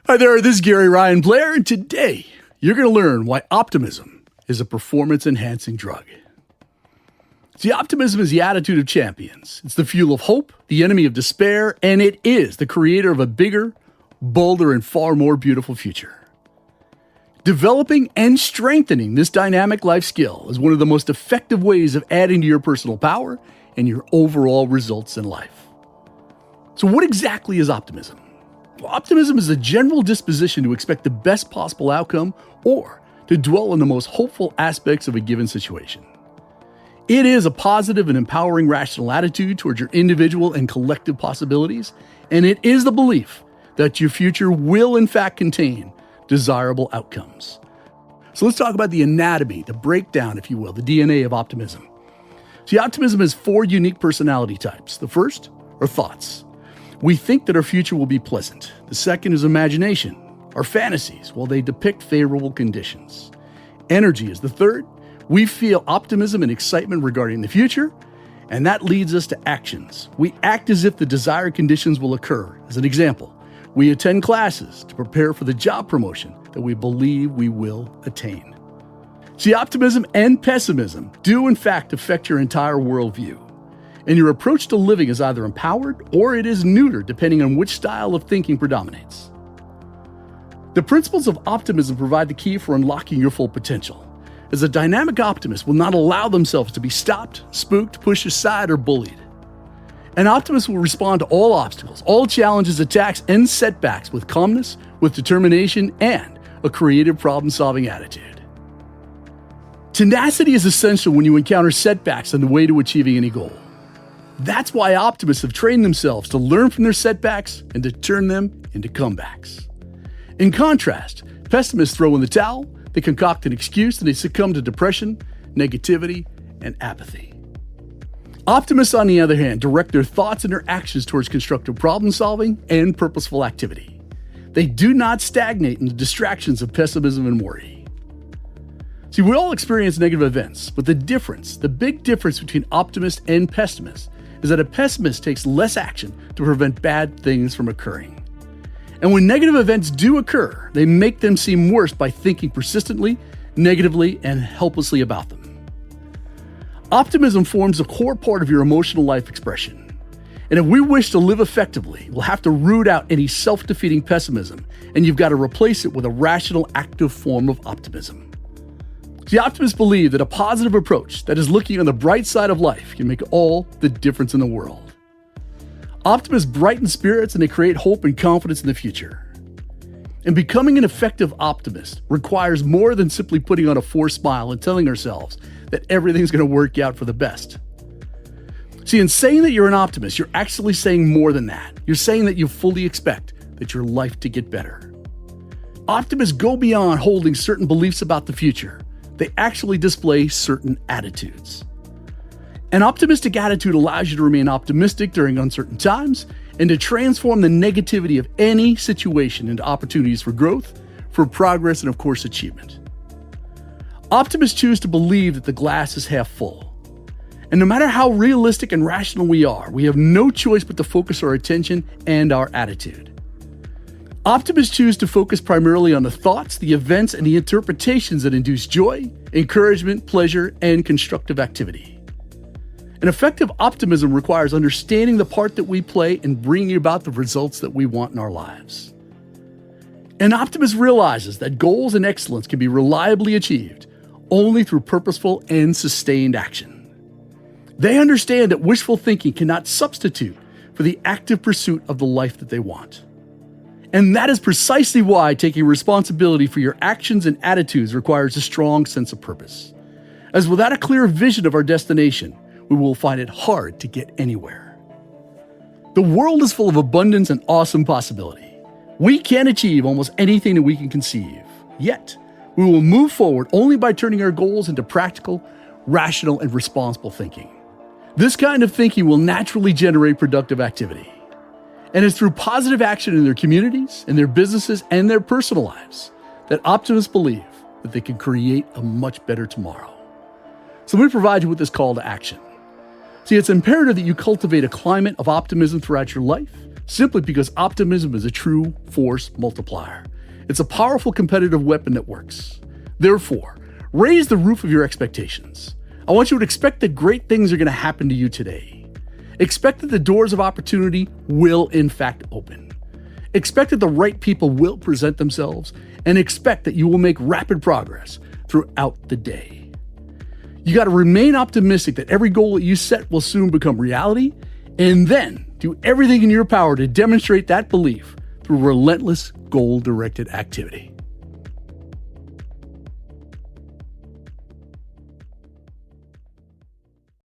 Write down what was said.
Hi there, this is garyryanblair, and today you're going to learn why optimism is a performance-enhancing drug. See, optimism is the attitude of champions. It's the fuel of hope, the enemy of despair, and it is the creator of a bigger, bolder, and far more beautiful future. Developing and strengthening this dynamic life skill is one of the most effective ways of adding to your personal power and your overall results in life. So what exactly is optimism? Well, optimism is a general disposition to expect the best possible outcome or to dwell on the most hopeful aspects of a given situation. It is a positive and empowering rational attitude towards your individual and collective possibilities, and it is the belief that your future will in fact contain desirable outcomes. So let's talk about the anatomy, the breakdown, if you will, the DNA of optimism. See, optimism has 4 unique personality types. The first are thoughts. We think that our future will be pleasant. The second is imagination, our fantasies, while they depict favorable conditions. Energy is the third. We feel optimism and excitement regarding the future, and that leads us to actions. We act as if the desired conditions will occur. As an example, we attend classes to prepare for the job promotion that we believe we will attain. See, optimism and pessimism do in fact affect your entire worldview. And your approach to living is either empowered or it is neutered depending on which style of thinking predominates. The principles of optimism provide the key for unlocking your full potential, as a dynamic optimist will not allow themselves to be stopped, spooked, pushed aside, or bullied. An optimist will respond to all obstacles, all challenges, attacks, and setbacks with calmness, with determination, and a creative problem-solving attitude. Tenacity is essential when you encounter setbacks on the way to achieving any goal. That's why optimists have trained themselves to learn from their setbacks and to turn them into comebacks. In contrast, pessimists throw in the towel, they concoct an excuse, and they succumb to depression, negativity, and apathy. Optimists, on the other hand, direct their thoughts and their actions towards constructive problem-solving and purposeful activity. They do not stagnate in the distractions of pessimism and worry. See, we all experience negative events, but the big difference between optimist and pessimist is that a pessimist takes less action to prevent bad things from occurring. And when negative events do occur, they make them seem worse by thinking persistently, negatively, and helplessly about them. Optimism forms a core part of your emotional life expression. And if we wish to live effectively, we'll have to root out any self-defeating pessimism, and you've got to replace it with a rational, active form of optimism. The optimists believe that a positive approach, that is looking on the bright side of life, can make all the difference in the world. Optimists brighten spirits and they create hope and confidence in the future. And becoming an effective optimist requires more than simply putting on a forced smile and telling ourselves that everything's going to work out for the best. See, in saying that you're an optimist, you're actually saying more than that. You're saying that you fully expect that your life to get better. Optimists go beyond holding certain beliefs about the future. They actually display certain attitudes. An optimistic attitude allows you to remain optimistic during uncertain times and to transform the negativity of any situation into opportunities for growth, for progress, and of course, achievement. Optimists choose to believe that the glass is half full. And no matter how realistic and rational we are, we have no choice but to focus our attention and our attitude. Optimists choose to focus primarily on the thoughts, the events, and the interpretations that induce joy, encouragement, pleasure, and constructive activity. An effective optimism requires understanding the part that we play in bringing about the results that we want in our lives. An optimist realizes that goals and excellence can be reliably achieved only through purposeful and sustained action. They understand that wishful thinking cannot substitute for the active pursuit of the life that they want. And that is precisely why taking responsibility for your actions and attitudes requires a strong sense of purpose. As without a clear vision of our destination, we will find it hard to get anywhere. The world is full of abundance and awesome possibility. We can achieve almost anything that we can conceive. Yet, we will move forward only by turning our goals into practical, rational, and responsible thinking. This kind of thinking will naturally generate productive activity. And it's through positive action in their communities, in their businesses, and their personal lives that optimists believe that they can create a much better tomorrow. So let me provide you with this call to action. See, it's imperative that you cultivate a climate of optimism throughout your life simply because optimism is a true force multiplier. It's a powerful competitive weapon that works. Therefore, raise the roof of your expectations. I want you to expect that great things are going to happen to you today. Expect that the doors of opportunity will in fact open. Expect that the right people will present themselves, and expect that you will make rapid progress throughout the day. You got to remain optimistic that every goal that you set will soon become reality, and then do everything in your power to demonstrate that belief through relentless goal-directed activity.